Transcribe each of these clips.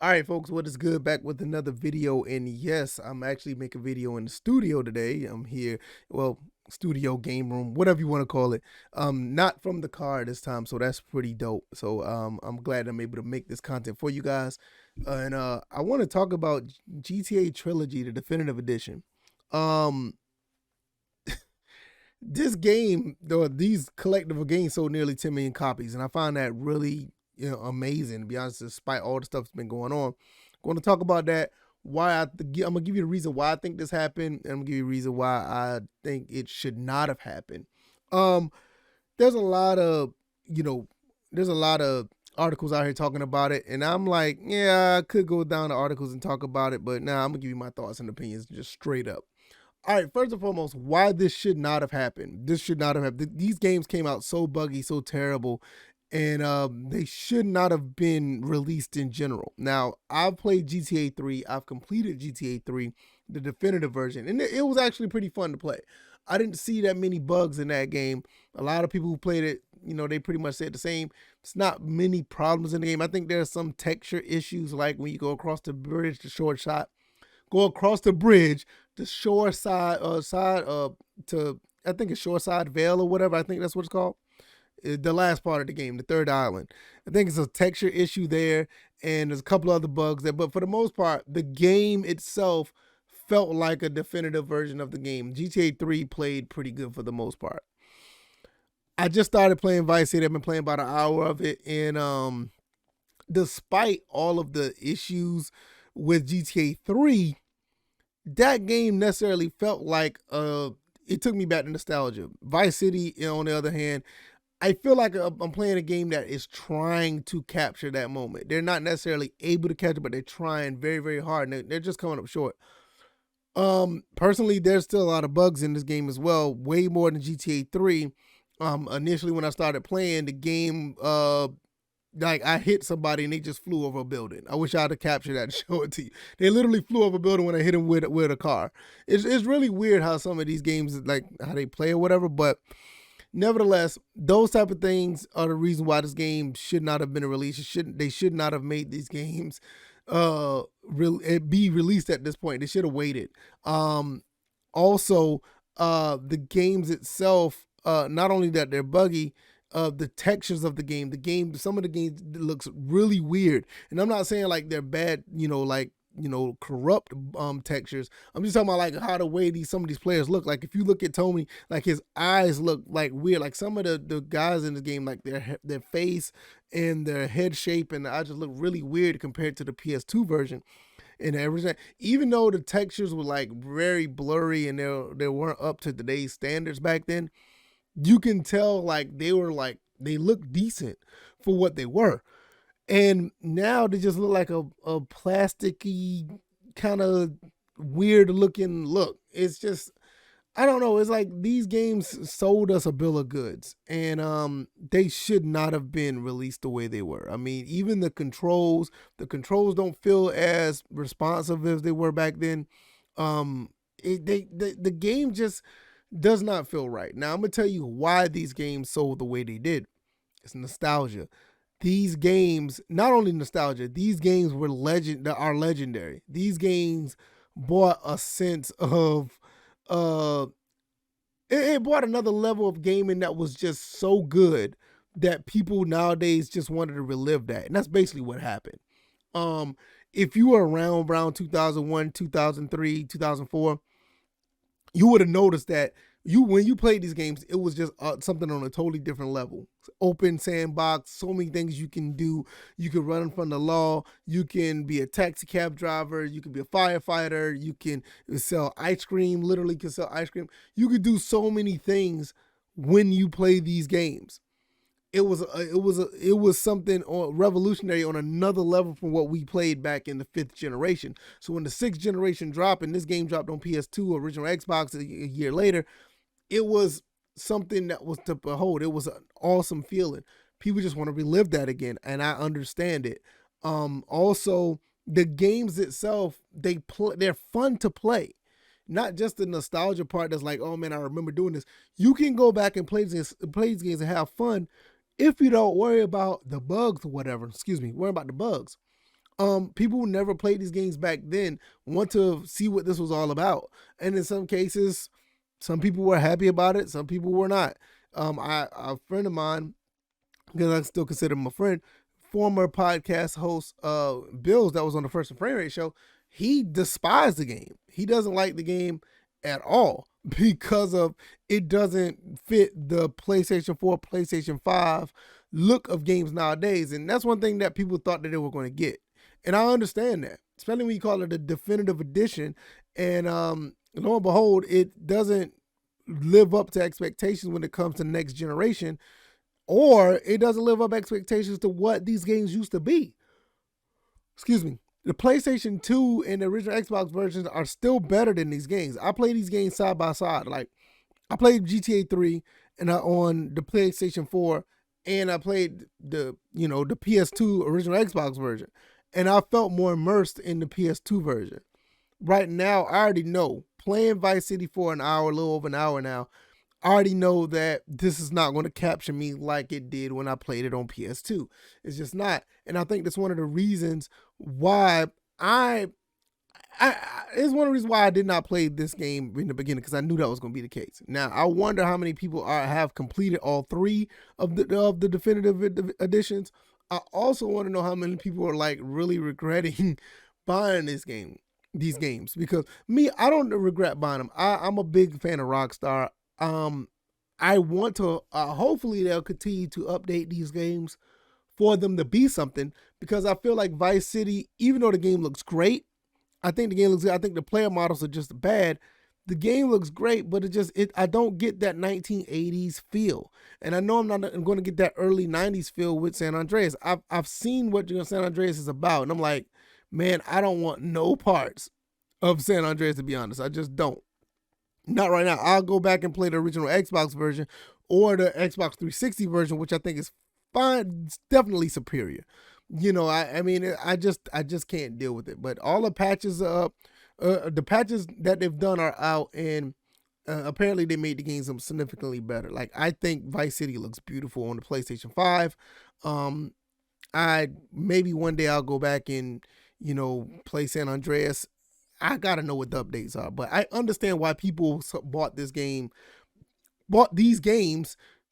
All right, folks, what is good? Back with another video. And yes, I'm actually making a video in the studio today. I'm here, well, studio, game room, whatever you want to call it. Not from the car this time, so that's pretty dope. So I'm glad I'm able to make this content for you guys. And I want to talk about GTA Trilogy, the definitive edition. Um this game, though, these collectible games sold nearly 10 million copies, and I find that really, amazing. To be honest, despite all the stuff that's been going on, going to talk about that. I'm gonna give you the reason why I think this happened, and I'm gonna give you a reason why I think it should not have happened. Um, there's a lot of, you know, there's a lot of articles out here talking about it, and I'm like, yeah, I could go down to articles and talk about it, but now I'm gonna give you my thoughts and opinions just straight up. All right, first and foremost, why this should not have happened. This should not have happened. These games came out so buggy, so terrible, and they should not have been released in general. Now, I've played GTA 3. I've completed GTA 3, the definitive version, and it was actually pretty fun to play. I didn't see that many bugs in that game. A lot of people who played it, they pretty much said the same. It's not many problems in the game. I think there's some texture issues, like when you go across the bridge, the short shot, go across the bridge, the shore side to, I think it's Shoreside Vale or whatever. I think that's what it's called. The last part of the game, the third island. I think it's a texture issue there, and there's a couple other bugs there. But for the most part, the game itself felt like a definitive version of the game. GTA 3 played pretty good for the most part. I just started playing Vice City. I've been playing about an hour of it, and despite all of the issues with GTA 3, that game necessarily felt like it took me back to nostalgia. Vice City, on the other hand, I feel like I'm playing a game that is trying to capture that moment. They're not necessarily able to catch it, but they're trying very, very hard, and they're just coming up short. Personally, there's still a lot of bugs in this game as well, way more than GTA 3. Initially when I started playing the game, like I hit somebody and they just flew over a building. I wish I had to capture that and show it to you. They literally flew over a building when I hit them with a car. It's really weird how some of these games, like how they play or whatever, but nevertheless, those type of things are the reason why this game should not have been released. They should not have made these games be released at this point. They should have waited. Also, the games itself, not only that they're buggy, the textures of the game, some of the games looks really weird. And I'm not saying like they're bad, like, corrupt textures. I'm just talking about like how the way some of these players look. Like if you look at Tony, like his eyes look like weird. Like some of the guys in the game, like their face and their head shape and the eyes just look really weird compared to the PS2 version and everything. Even though the textures were like very blurry and they weren't up to today's standards back then, you can tell like they look decent for what they were. And now they just look like a plasticky kind of weird looking look. It's just, I don't know. It's like these games sold us a bill of goods, and they should not have been released the way they were. I mean, even the controls don't feel as responsive as they were back then. The game just does not feel right. Now I'm gonna tell you why these games sold the way they did. It's nostalgia. These games, not only nostalgia, these games are legendary. These games brought a sense of uh it brought another level of gaming that was just so good that people nowadays just wanted to relive that. And that's basically what happened. Um if you were around 2001, 2003, 2004, you would have noticed that when you played these games, it was just something on a totally different level. Open sandbox, so many things you can do. You can run from the law. You can be a taxi cab driver. You can be a firefighter. You can sell ice cream. Literally, can sell ice cream. You could do so many things when you play these games. It was something revolutionary on another level from what we played back in the fifth generation. So when the sixth generation dropped and this game dropped on PS2, original Xbox a year later, it was something that was to behold. It was an awesome feeling. People just want to relive that again, and I understand it. Also, the games itself, they're fun to play. Not just the nostalgia part that's like, oh man, I remember doing this. You can go back and play these games and have fun if you don't worry about the bugs or whatever. Excuse me, worry about the bugs. people who never played these games back then want to see what this was all about. And in some cases, some people were happy about it, some people were not. A friend of mine, because I still consider him a friend, former podcast host Bills that was on the First and Frame Rate show, he despised the game. He doesn't like the game at all because of it doesn't fit the PlayStation 4, PlayStation 5 look of games nowadays. And that's one thing that people thought that they were going to get. And I understand that, especially when you call it a definitive edition. And lo and behold, it doesn't live up to expectations when it comes to next generation, or it doesn't live up expectations to what these games used to be. Excuse me. The PlayStation 2 and the original Xbox versions are still better than these games. I play these games side by side. Like, I played GTA 3 and on the PlayStation 4, and I played the PS2 original Xbox version, and I felt more immersed in the PS2 version. Right now, I already know, playing Vice City for an hour, a little over an hour now, I already know that this is not going to capture me like it did when I played it on PS2. It's just not. And I think that's one of the reasons why it's one of the reasons why I did not play this game in the beginning, because I knew that was going to be the case. Now, I wonder how many people have completed all three of the definitive editions. I also want to know how many people are like really regretting buying these games, because me, I don't regret buying them. I'm a big fan of Rockstar. I want to, hopefully they'll continue to update these games for them to be something, because I feel like Vice City, even though the game looks great, I think the game looks good. I think the player models are just bad. The game looks great, but I don't get that 1980s feel. And I know I'm going to get that early 90s feel with San Andreas. I've seen what San Andreas is about, and I'm like, man, I don't want no parts of San Andreas, to be honest. I just don't. Not right now. I'll go back and play the original Xbox version or the Xbox 360 version, which I think is fine. It's definitely superior. I mean, I just can't deal with it. But all the patches the patches that they've done are out, and apparently they made the games significantly better. Like, I think Vice City looks beautiful on the PlayStation 5. I maybe one day I'll go back and play San Andreas. I gotta know what the updates are, but I understand why people bought these games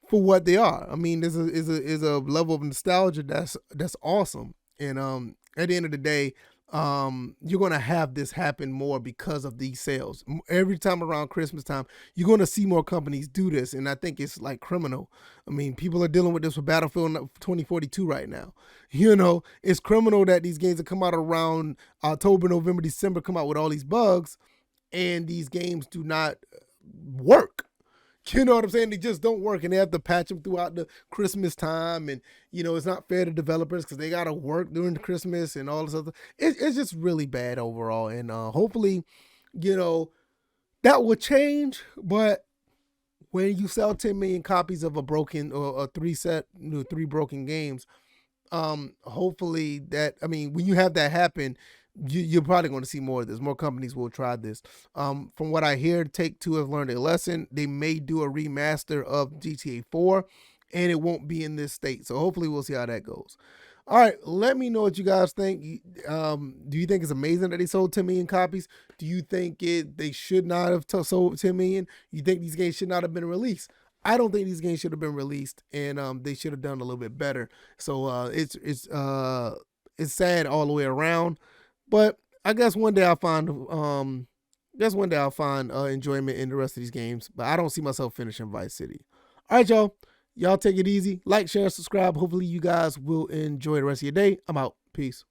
for what they are. I mean, there's a level of nostalgia that's awesome, and at the end of the day, you're gonna have this happen more because of these sales. Every time around Christmas time, you're gonna see more companies do this, and I think it's like criminal. I mean, people are dealing with this with Battlefield 2042 right now. It's criminal that these games that come out around October, November, December come out with all these bugs, and these games do not work. You know what I'm saying? They just don't work, and they have to patch them throughout the Christmas time, and it's not fair to developers because they gotta work during the Christmas and all this other. It's just really bad overall, and hopefully, that will change. But when you sell 10 million copies of a broken or three broken games, hopefully when you have that happen, you're probably going to see more of this. More companies will try this. From what I hear, Take-Two have learned a lesson. They may do a remaster of GTA 4, and it won't be in this state. So hopefully we'll see how that goes. All right, let me know what you guys think. Do you think it's amazing that they sold 10 million copies? Do you think they should not have sold 10 million? You think these games should not have been released? I don't think these games should have been released, and they should have done a little bit better. So it's sad all the way around. But I guess one day I'll find enjoyment in the rest of these games. But I don't see myself finishing Vice City. All right, y'all. Y'all take it easy. Like, share, subscribe. Hopefully you guys will enjoy the rest of your day. I'm out. Peace.